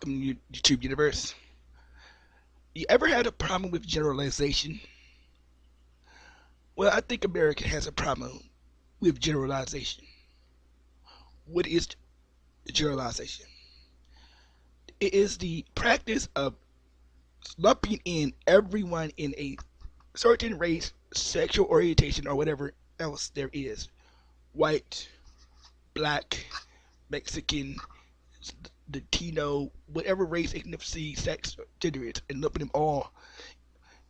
Welcome to YouTube universe. You ever had a problem with generalization? Well, I think America has a problem with generalization. What is generalization? It is the practice of lumping in everyone in a certain race, sexual orientation, or whatever else there is. White, black, Mexican, Latino, whatever race, ethnicity, sex, gender is, and lumping them all,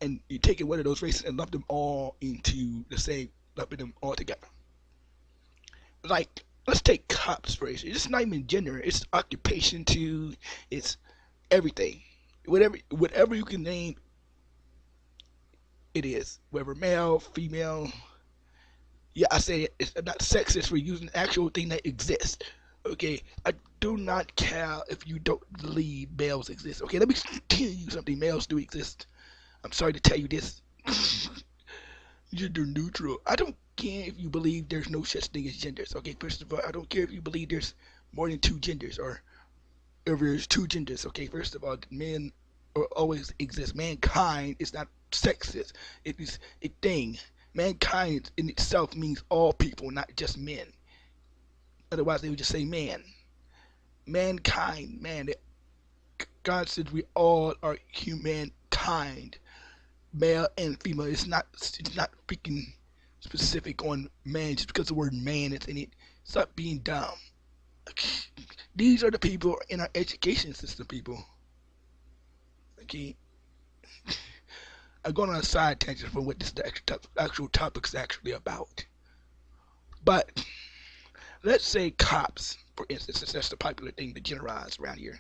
and you taking one of those races and lump them all into the same, lumping them all together. Like, let's take cops for instance. It's not even gender, it's occupation too, it's everything. Whatever you can name, it is. Whether male, female. Yeah, I say it's not sexist. We're using an actual thing that exists. Okay, I do not care if you don't believe males exist. Okay, let me tell you something. Males do exist. I'm sorry to tell you this. Gender neutral. I don't care if you believe there's no such thing as genders. Okay, first of all, I don't care if you believe there's more than two genders or if there's two genders. Okay, first of all, men always exist. Mankind is not sexist. It is a thing. Mankind in itself means all people, not just men. Otherwise, they would just say man. Mankind, man. God said we all are humankind, male and female. It's not freaking specific on man just because the word man is in it. Stop being dumb. These are the people in our education system, people. Okay. I'm going on a side tangent from what this actual topic is actually about. But let's say cops, for instance, since that's the popular thing to generalize around here.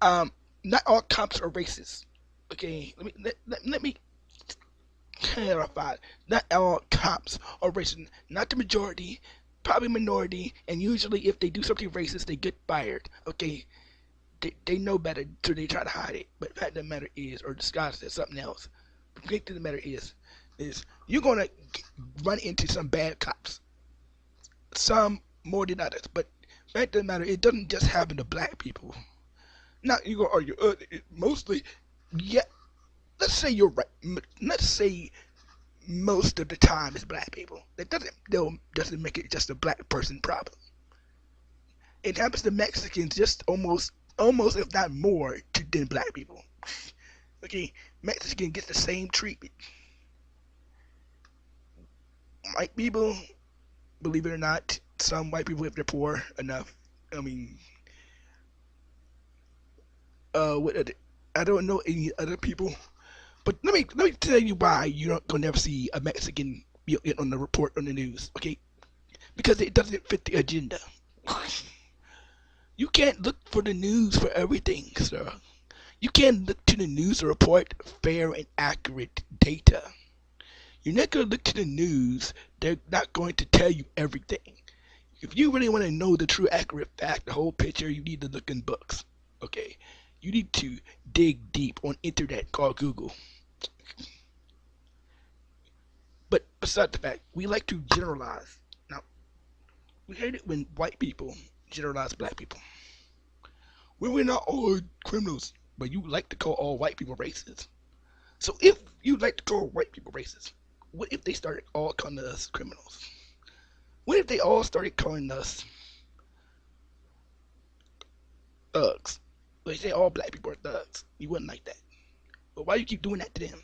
Not all cops are racist. Okay, let me clarify. Not all cops are racist. Not the majority, probably minority, and usually if they do something racist, they get fired. Okay, they know better, so they try to hide it. But the fact of the matter is, or disguise it as something else. The fact of the matter is you're gonna run into some bad cops. Some more than others, but the fact of the matter, it doesn't just happen to black people. Now you gonna argue, mostly, yeah. Let's say you're right. Let's say most of the time it's black people. That doesn't make it just a black person problem. It happens to Mexicans just almost if not more than black people. Okay, Mexican gets the same treatment. White people, believe it or not, some white people, if they're poor enough, I mean, I don't know any other people, but let me tell you why you're not gonna never see a Mexican on the report on the news. Okay, because it doesn't fit the agenda. You can't look for the news for everything, sir. You can't look to the news to report fair and accurate data. You're not going to look to the news. They're not going to tell you everything. If you really want to know the true accurate fact, the whole picture, you need to look in books. Okay? You need to dig deep on internet called Google. But besides the fact, we like to generalize. Now, we hate it when white people generalize black people. Well, we're not all criminals, but you like to call all white people racist. So if you like to call white people racist, what if they started all calling us criminals? What if they all started calling us thugs? They say all black people are thugs. You wouldn't like that. But why do you keep doing that to them?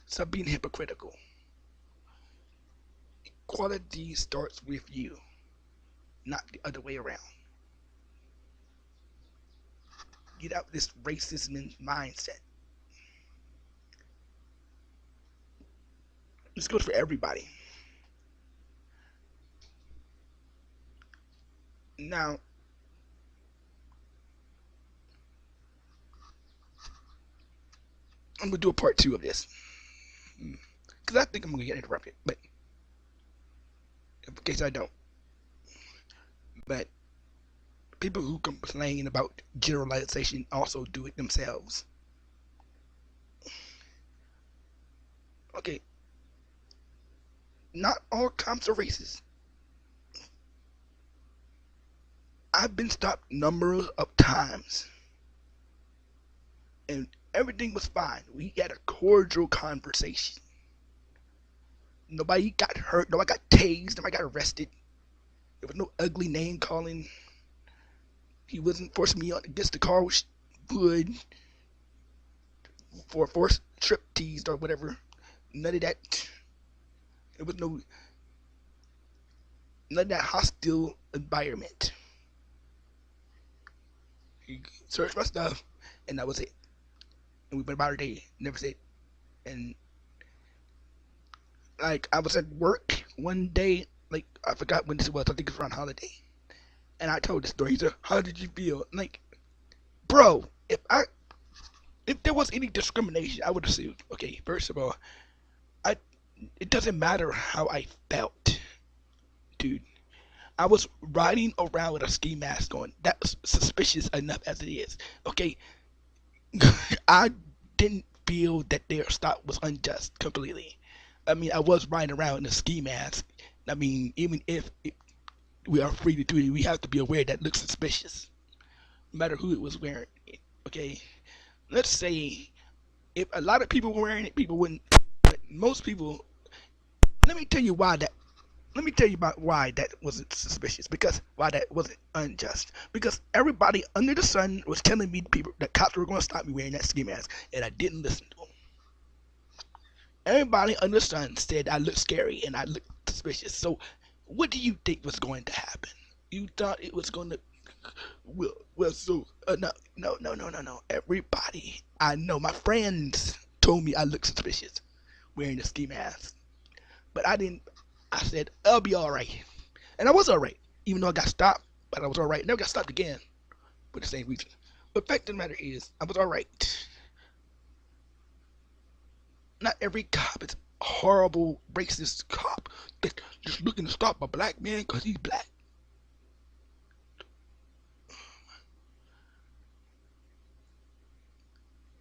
Stop being hypocritical. Equality starts with you, not the other way around. Get out this racism mindset. This goes for everybody. Now, I'm going to do a part 2 of this. Because I think I'm going to get interrupted. But, in case I don't. But, people who complain about generalization also do it themselves. Okay. Not all cops are racist. I've been stopped numbers of times, and everything was fine. We had a cordial conversation. Nobody got hurt. Nobody got tased. Nobody got arrested. There was no ugly name calling. He wasn't forcing me against the car with wood for a forced trip teased or whatever. None of that. There was none of that hostile environment. He searched my stuff, and that was it. And we went about our day. Never said. And like I was at work one day. Like I forgot when this was. I think it was around holiday. And I told the story. He said, "How did you feel?" Like, bro, if there was any discrimination, I would have sued. Okay, first of all, I it doesn't matter how I felt, dude. I was riding around with a ski mask on. That's suspicious enough as it is. Okay, I didn't feel that their stop was unjust completely. I mean, I was riding around in a ski mask. I mean, even if we are free to do it, we have to be aware that it looks suspicious, no matter who it was wearing it. Okay, let's say if a lot of people were wearing it, people wouldn't. But most people. Let me tell you why that. Let me tell you about why that wasn't suspicious. Because why that wasn't unjust. Because everybody under the sun was telling me people that cops were going to stop me wearing that ski mask, and I didn't listen to them. Everybody under the sun said I looked scary and I looked suspicious. So, what do you think was going to happen? You thought it was going to no. Everybody I know, my friends told me I looked suspicious wearing the ski mask. But I didn't. I said, I'll be alright. And I was alright. Even though I got stopped, but I was alright. Never got stopped again for the same reason. But the fact of the matter is, I was alright. Not every cop is a horrible, racist cop that's just looking to stop a black man because he's black.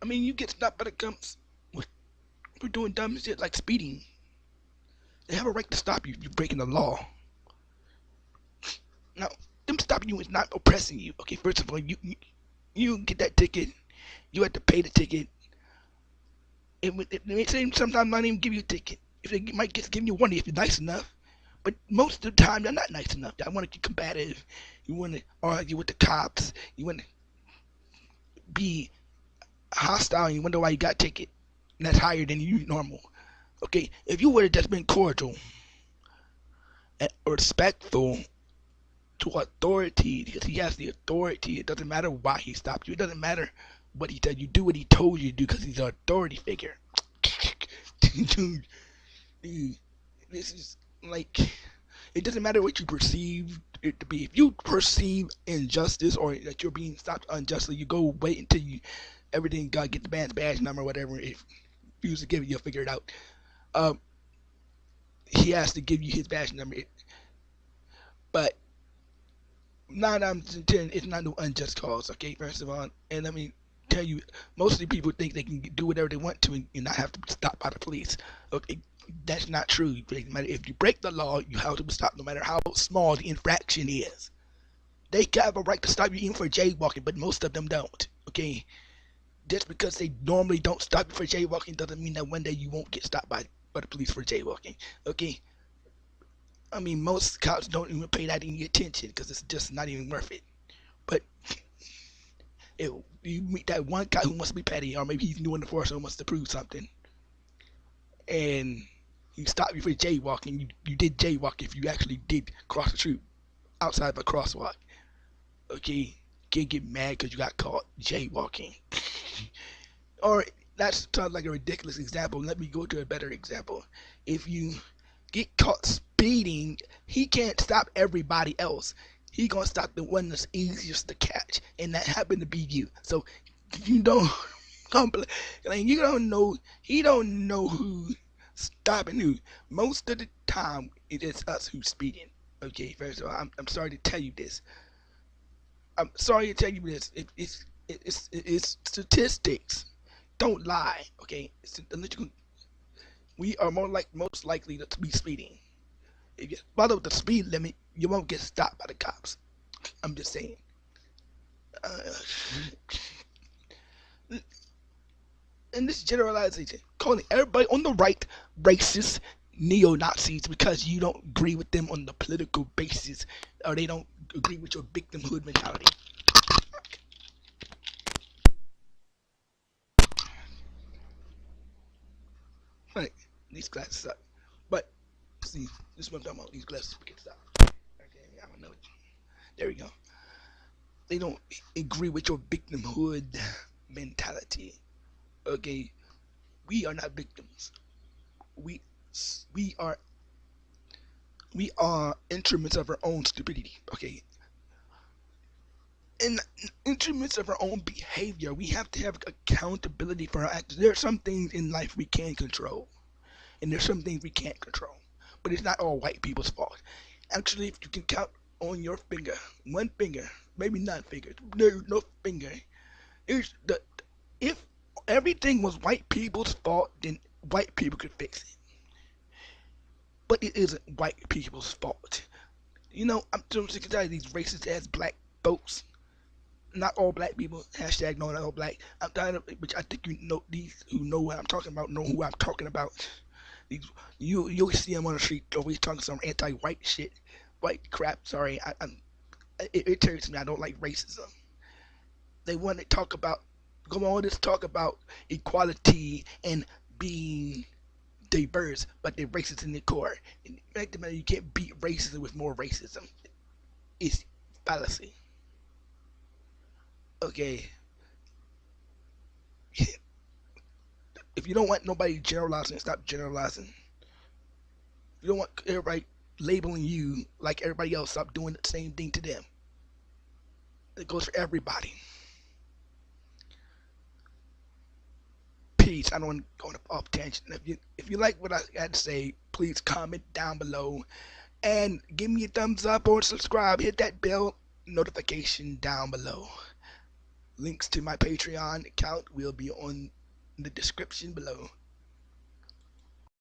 I mean, you get stopped by the cops for doing dumb shit like speeding. They have a right to stop you if you're breaking the law. Now, them stopping you is not oppressing you. Okay, first of all, you get that ticket. You have to pay the ticket. It may say sometimes not even give you a ticket. If they might just give you one if you're nice enough. But most of the time, they're not nice enough. They want to get combative. You want to argue with the cops. You want to be hostile. And you wonder why you got a ticket. And that's higher than you normal. Okay, if you would have just been cordial and respectful to authority, because he has the authority, it doesn't matter why he stopped you. It doesn't matter what he did. You do what he told you to do because he's an authority figure. Dude, this is like, it doesn't matter what you perceive it to be. If you perceive injustice or that you're being stopped unjustly, you go wait until everything get the band's badge number or whatever. If he was to give it, you'll figure it out. He has to give you his badge number. But 9 times in 10, it's not no unjust cause, okay, first of all. And let me tell you, most of the people think they can do whatever they want to and not have to be stopped by the police. Okay, that's not true. If you break the law, you have to be stopped no matter how small the infraction is. They have a right to stop you even for jaywalking, but most of them don't, okay? Just because they normally don't stop you for jaywalking doesn't mean that one day you won't get stopped by the police for jaywalking, okay? I mean, most cops don't even pay that any attention because it's just not even worth it. But if you meet that one guy who wants to be petty, or maybe he's new in the force and wants to prove something, and he stopped you for jaywalking, you did jaywalk if you actually did cross the street outside of a crosswalk, okay? You can't get mad because you got caught jaywalking. Or that sounds like a ridiculous example. Let me go to a better example. If you get caught speeding, he can't stop everybody else. He gonna stop the one that's easiest to catch, and that happened to be you. So you don't like, you don't know. He don't know who's stopping who. Most of the time, it is us who's speeding. Okay, first of all, I'm sorry to tell you this. I'm sorry to tell you this. It's statistics. Don't lie, okay? We are most likely to be speeding. If you follow the speed limit, you won't get stopped by the cops. I'm just saying. Uh, and this generalization, calling everybody on the right racist, neo-Nazis because you don't agree with them on the political basis, or they don't agree with your victimhood mentality. Like, these glasses suck. But, see, this is what I'm talking about. These glasses can stop. Okay, I don't know. There we go. They don't agree with your victimhood mentality. Okay, we are not victims. We we are we are instruments of our own stupidity. Okay, and instruments of our own behavior. We have to have accountability for our actions. There are some things in life we can control, and there's some things we can't control. But it's not all white people's fault. Actually, if you can count on your finger, one finger, maybe not finger, no finger. Here's the if everything was white people's fault, then white people could fix it. But it isn't white people's fault. You know, I'm so sick and tired of these racist ass black folks. Not all black people. Hashtag no, not all black. I'm tired of, which I think you know, these who know what I'm talking about know who I'm talking about. These, you'll see them on the street always talking some anti-white shit, white crap. Sorry, it irritates me. I don't like racism. They want to talk about, come on, let's talk about equality and being diverse, but they're racist in the core. And the fact of the matter, you can't beat racism with more racism. It's fallacy. Okay, if you don't want nobody generalizing, stop generalizing. If you don't want everybody labeling you like everybody else, stop doing the same thing to them. It goes for everybody. Peace. I don't want to go off tangent. If you like what I had to say, please comment down below and give me a thumbs up or subscribe. Hit that bell notification down below. Links to my Patreon account will be on the description below.